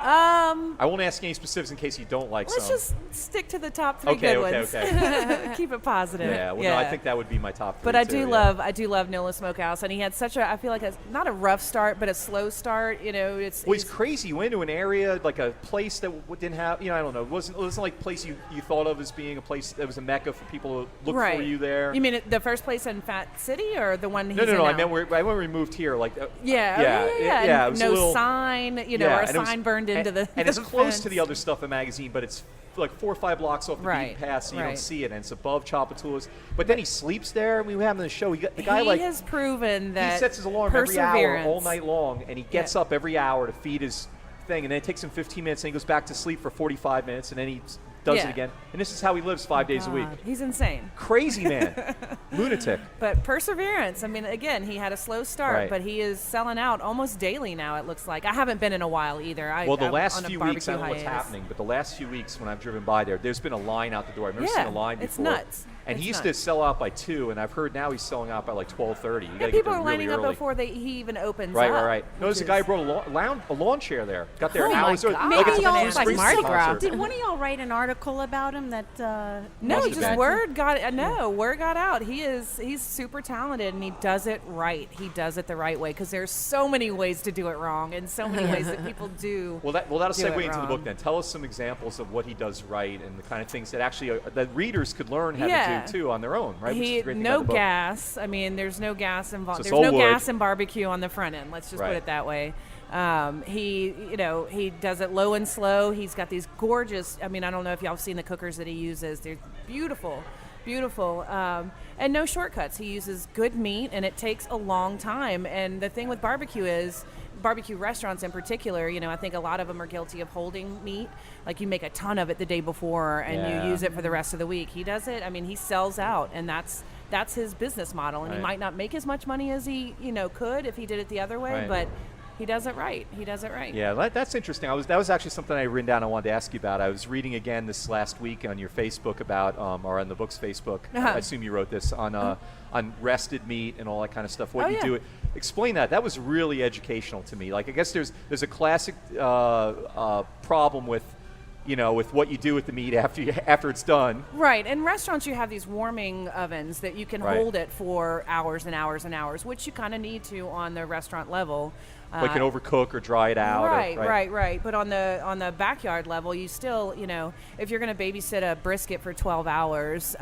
Um, I won't ask any specifics in case you don't like let's some. just stick to the top three Okay, good okay, ones. okay. Keep it positive. Yeah, well, no, I think that would be my top three. But I too, do yeah. love NOLA Smokehouse, and he had such I feel like not a rough start, but a slow start. It's Well, he's crazy. You went to an area, like a place that didn't have, I don't know, it wasn't like a place you thought of as being a place that was a mecca for people to look right. for you there. You mean the first place in Fat City, or the one he's No, in I now? meant when we moved here, like Yeah. it was a no little, sign, or yeah, a and it was- sign burned into the. and it's the close fence. to the other stuff in magazine, but it's like 4 or 5 blocks off the Right, beaten path, so you don't right. see it, and it's above Chapatulas. But then he sleeps there. We have him on the show. The guy He has proven that he sets his alarm every hour perseverance. all night long, and he gets up every hour to feed his thing, and then it takes him 15 minutes, and he goes back to sleep for 45 minutes, and then he does Yeah. it again. And this is how he lives 5 days a week. God, he's insane. Crazy man. Lunatic. But perseverance. I mean, again, he had a slow start, Right. but he is selling out almost daily now, it looks like. I haven't been in a while either. Well, the I'm last on a few weeks, I don't know barbecue what's hiatus. happening, but the last few weeks when I've driven by there's been a line out the door. I've never seen a line it's before. nuts. And It's he used nuts. to sell out by 2, and I've heard now he's selling out by like 12:30. You got to get People there are really lining up early. before he even opens Right, up. right. Notice a which guy is- brought a lawn chair there. Got there Oh an my hour. God. Like it's Maybe y'all Bruce like Springsteen Mardi Gras. concert. Did one of y'all write an article about him that? No, Must just have been. word got out. He's super talented and he does it right. He does it the right way because there's so many ways to do it wrong and so many ways that people do. Well, that'll do it segue into the book wrong. then. Tell us some examples of what he does right and the kind of things that actually that readers could learn how Yeah. to do too on their own, right? Which is the great thing No about the book. gas. I mean, there's no gas involved. So it's There's no all wood. gas in barbecue on the front end. Let's just Right. put it that way. He does it low and slow. He's got these gorgeous. I mean, I don't know if y'all have seen the cookers that he uses. They're beautiful, beautiful, and no shortcuts. He uses good meat, and it takes a long time. And the thing with barbecue is. Barbecue restaurants in particular, I think a lot of them are guilty of holding meat. Like you make a ton of it the day before and Yeah. you use it for the rest of the week. He does it. I mean, he sells out, and that's his business model. And he Right. might not make as much money as he could if he did it the other way, Right. but he does it right. He does it right. Yeah, that's interesting. That was actually something I written down. I wanted to ask you about. I was reading again this last week on your Facebook about, or on the book's Facebook. Uh-huh. I assume you wrote this on rested meat and all that kind of stuff. What Oh, you yeah. do. Explain that. That was really educational to me. Like, I guess there's a classic problem with, with what you do with the meat after it's done. Right. In restaurants, you have these warming ovens that you can Right. hold it for hours and hours and hours, which you kind of need to on the restaurant level. Like can overcook or dry it out. Right. But on the backyard level, you still, if you're going to babysit a brisket for 12 hours,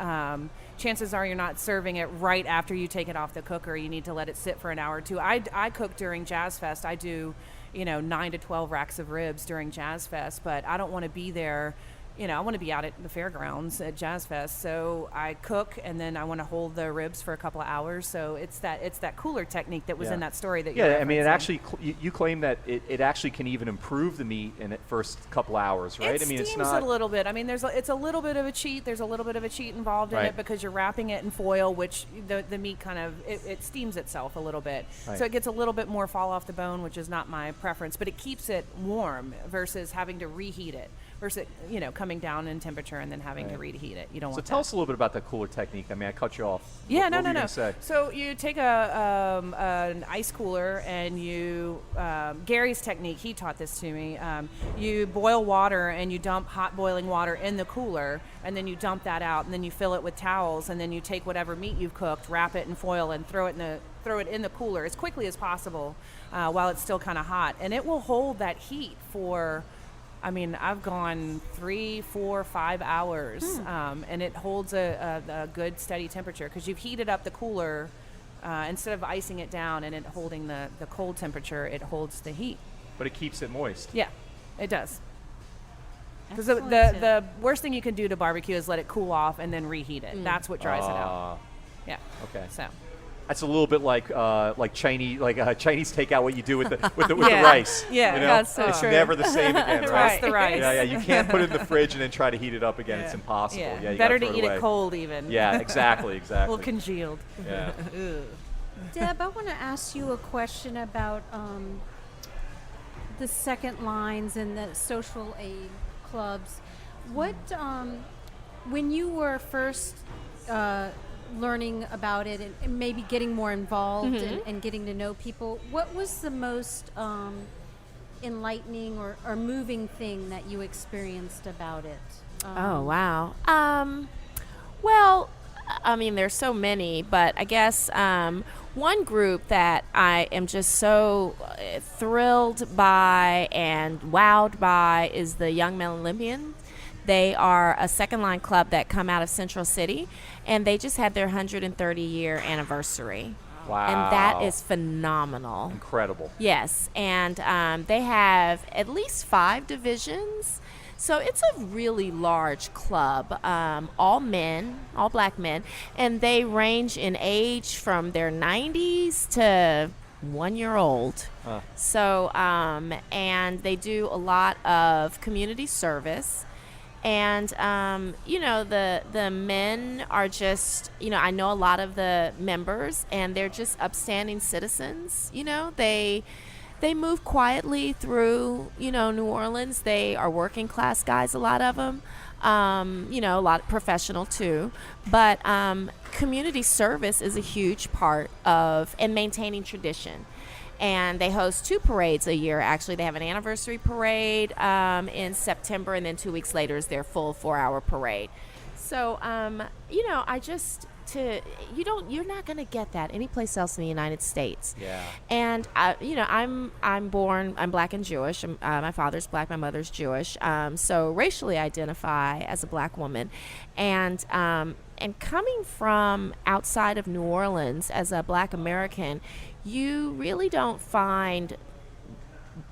chances are you're not serving it right after you take it off the cooker. You need to let it sit for an hour or two. I cook during Jazz Fest. I do, 9 to 12 racks of ribs during Jazz Fest, but I don't want to be there. I want to be out at the fairgrounds at Jazz Fest, so I cook and then I want to hold the ribs for a couple of hours. So it's that cooler technique that was Yeah. in that story that you're Yeah, I mean, it referencing. actually, you claim that it actually can even improve the meat in its first couple hours, right? It I mean, steams it's not. a little bit. I mean, it's a little bit of a cheat. There's a little bit of a cheat involved in Right. it because you're wrapping it in foil, which the meat kind of it steams itself a little bit, Right. so it gets a little bit more fall off the bone, which is not my preference. But it keeps it warm versus having to reheat it, versus coming down in temperature and then having to Right. reheat it. You don't So want tell that. us a little bit about the cooler technique. I mean, I cut you off. Yeah, What no. were you gonna say? So you take an ice cooler and you Gary's technique. He taught this to me. You boil water and you dump hot boiling water in the cooler, and then you dump that out, and then you fill it with towels, and then you take whatever meat you've cooked, wrap it in foil, and throw it in the cooler as quickly as possible while it's still kind of hot, and it will hold that heat for. I mean, I've gone 3, 4, 5 hours, and it holds a good steady temperature because you've heated up the cooler instead of icing it down and it holding the cold temperature. It holds the heat. But it keeps it moist. Yeah, it does. Because Excellent tip. the worst thing you can do to barbecue is let it cool off and then reheat it. That's what dries it out. Yeah. Okay. So. That's a little bit like Chinese takeout. What you do with the Yeah. rice. Yeah, that's so it's true. never the same again, Trust right? the rice. Yeah. You can't put it in the fridge and then try to heat it up again. It's impossible. Yeah. You Better gotta to throw eat away. it cold even. Yeah, exactly. A little Exactly. congealed. Yeah. Deb, I want to ask you a question about the second lines and the social aid clubs. What, when you were first learning about it and maybe getting more involved and getting to know people, what was the most enlightening or moving thing that you experienced about it? Oh, wow. Well, I mean, there's so many, but I guess one group that I am just so thrilled by and wowed by is the Young Men Olympians. They are a second line club that come out of Central City, and they just had their 130-year anniversary. Wow. And that is phenomenal. Incredible. Yes, and they have at least 5 divisions. So it's a really large club, all men, all black men, and they range in age from their 90s to 1-year-old. So, and they do a lot of community service. And, the men are just, I know a lot of the members, and they're just upstanding citizens. They move quietly through, New Orleans. They are working class guys, a lot of them. A lot professional too. But community service is a huge part of and maintaining tradition. And they host 2 parades a year. Actually, they have an anniversary parade in September, and then 2 weeks later is their full 4-hour parade. So, you're not going to get that anyplace else in the United States. Yeah. And I'm Black and Jewish. My father's Black, my mother's Jewish. So racially identify as a Black woman, and coming from outside of New Orleans as a Black American, you really don't find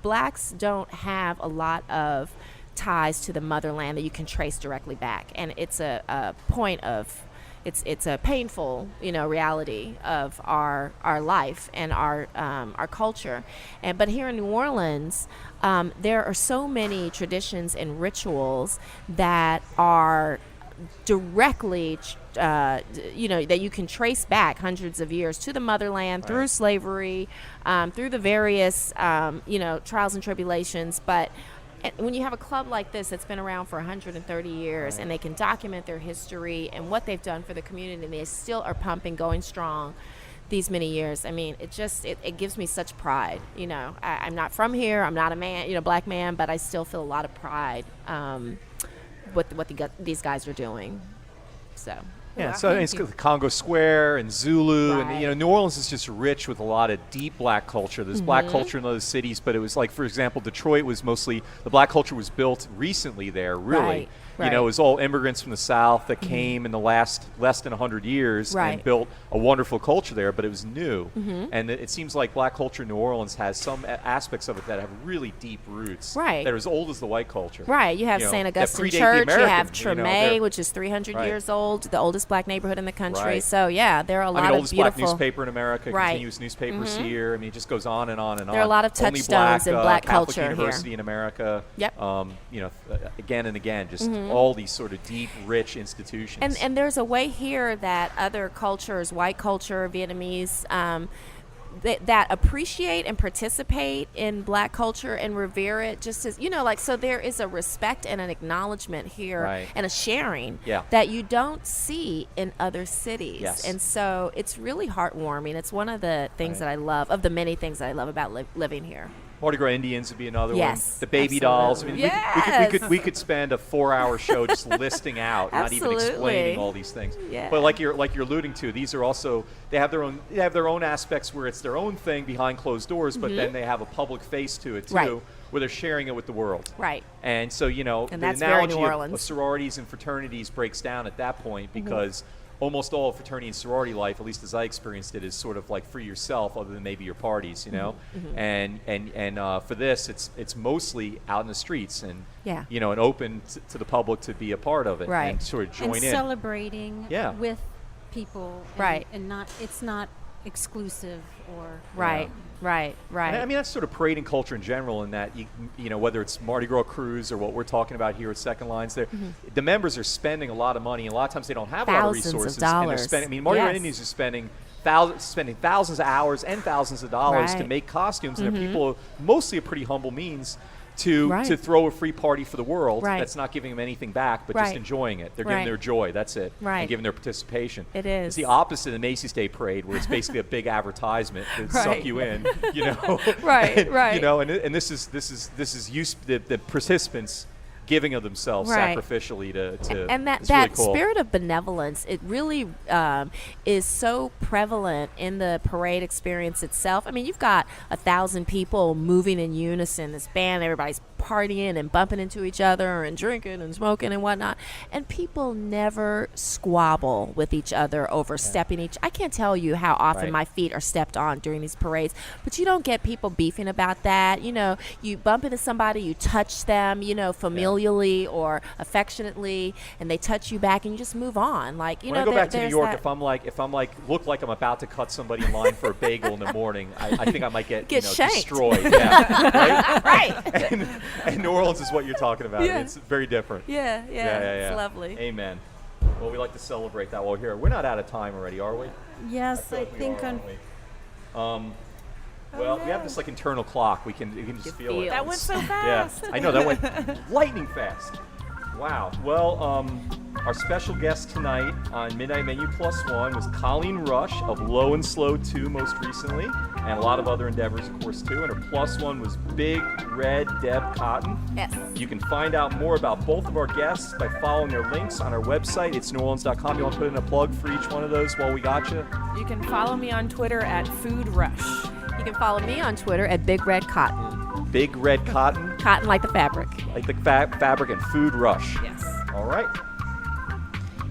Blacks don't have a lot of ties to the motherland that you can trace directly back, and it's a point of it's a painful reality of our life and our culture. But here in New Orleans, there are so many traditions and rituals that are directly that you can trace back hundreds of years to the motherland, through slavery, through the various trials and tribulations. But when you have a club like this that's been around for 130 years, and they can document their history and what they've done for the community, and they still are pumping, going strong these many years, I mean, it gives me such pride. I'm not from here, I'm not a man, Black man, but I still feel a lot of pride what these guys are doing. So. Yeah, so it's Congo Square and Zulu, Right. and New Orleans is just rich with a lot of deep Black culture. There's Black culture in other cities, but it was like, for example, Detroit was mostly, the Black culture was built recently there, really. Right. It was all immigrants from the South that came in the less than 100 years and built a wonderful culture there, but it was new. And it seems like Black culture in New Orleans has some aspects of it that have really deep roots. Right. That are as old as the white culture. Right. You have St. Augustine Church. You have Treme, which is 300 years old, the oldest Black neighborhood in the country. Right. So, yeah, there are a lot of oldest beautiful Black newspaper in America, continuous newspapers here. I mean, it just goes on and on and on. There are a lot of Only touchstones in Black Catholic culture University here. in America. Yep. Again and again, just all these sort of deep, rich institutions. And there's a way here that other cultures, white culture, Vietnamese, that appreciate and participate in Black culture and revere it just as, so there is a respect and an acknowledgement here and a sharing that you don't see in other cities. Yes. And so it's really heartwarming. It's one of the things that I love, of the many things that I love about living here. Mardi Gras Indians would be another one. Yes, The baby absolutely. dolls. I mean, Yes. we could spend a 4-hour show just listing out, not even Absolutely. explaining all these things. Yeah. But like you're alluding to, these are also, they have their own aspects where it's their own thing behind closed doors, but then they have a public face to it too, Right. where they're sharing it with the world. Right. And so the that's very New analogy of Orleans. sororities and fraternities breaks down at that point because almost all of fraternity and sorority life, at least as I experienced it, is sort of like for yourself, other than maybe your parties, And for this, it's mostly out in the streets and and open to the public to be a part of it and sort of join and in. celebrating with people, and it's not exclusive or Right. I mean, that's sort of parading culture in general, in that whether it's Mardi Gras cruise or what we're talking about here at Second Lines, the members are spending a lot of money, and a lot of times they don't have a lot of Thousands of resources. dollars. And they're spending. I mean, Mardi Gras Indians are spending thousands of hours and thousands of dollars to make costumes, and they're people mostly of pretty humble means. To throw a free party for the world that's not giving them anything back, but just enjoying it. They're giving their joy, that's it, and giving their participation. It is. It's the opposite of the Macy's Day Parade, where it's basically a big advertisement to suck you in, and this is the participants giving of themselves sacrificially to and that really cool. Spirit of benevolence, it really is so prevalent in the parade experience itself. I mean, you've got 1,000 people moving in unison, this band, everybody's partying and bumping into each other and drinking and smoking and whatnot, and people never squabble with each other over stepping I can't tell you how often my feet are stepped on during these parades, but you don't get people beefing about that. You bump into somebody, you touch them, familially or affectionately, and they touch you back, and you just move on. Like, when I go back to New York, if I'm like look like I'm about to cut somebody in line for a bagel in the morning, I think I might get shanked. destroyed. Yeah, right. And New Orleans is what you're talking about. Yeah. It's very different. Yeah. It's lovely. Amen. Well, we like to celebrate that while we're here. We're not out of time already, are we? Yes, I think we are, well, we have this like internal clock. We can just feel it. That went so fast. Yeah, I know that went lightning fast. Wow. Well, our special guest tonight on Midnight Menu Plus One was Colleen Rush of Low and Slow 2 most recently, and a lot of other endeavors, of course, too. And her plus one was Big Red Deb Cotton. Yes. You can find out more about both of our guests by following their links on our website. It's NewOrleans.com. You want to put in a plug for each one of those while we got you? You can follow me on Twitter at Food Rush. You can follow me on Twitter at Big Red Cotton. Big Red Cotton, Cotton like the fabric. like the fabric, and Food Rush. Yes. All right.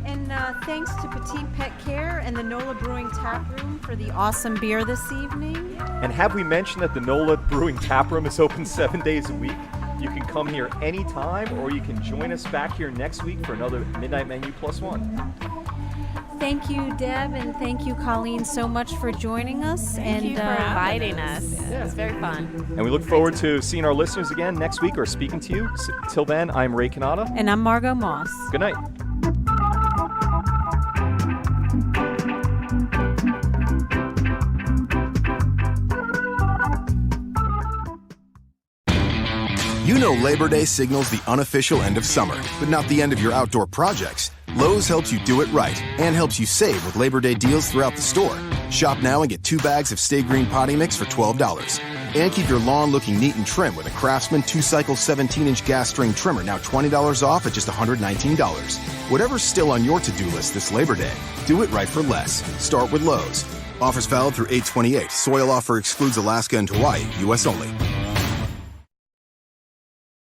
And thanks to Petite Pet Care and the NOLA Brewing Tap Room for the awesome beer this evening. And have we mentioned that the NOLA Brewing Tap Room is open 7 days a week? You can come here anytime, or you can join us back here next week for another Midnight Menu Plus One. Thank you, Deb, and thank you, Colleen, so much for joining us. Thank you for inviting us. Yeah. It was very fun. And we look forward to seeing our listeners again next week or speaking to you. Till then, I'm Ray Canada. And I'm Margo Moss. Good night. You know Labor Day signals the unofficial end of summer, but not the end of your outdoor projects. Lowe's helps you do it right and helps you save with Labor Day deals throughout the store. Shop now and get 2 bags of Stay Green potty mix for $12. And keep your lawn looking neat and trim with a Craftsman 2-cycle 17-inch gas string trimmer, now $20 off at just $119. Whatever's still on your to-do list this Labor Day, do it right for less. Start with Lowe's. Offers valid through 8/28. Soil offer excludes Alaska and Hawaii, U.S. only.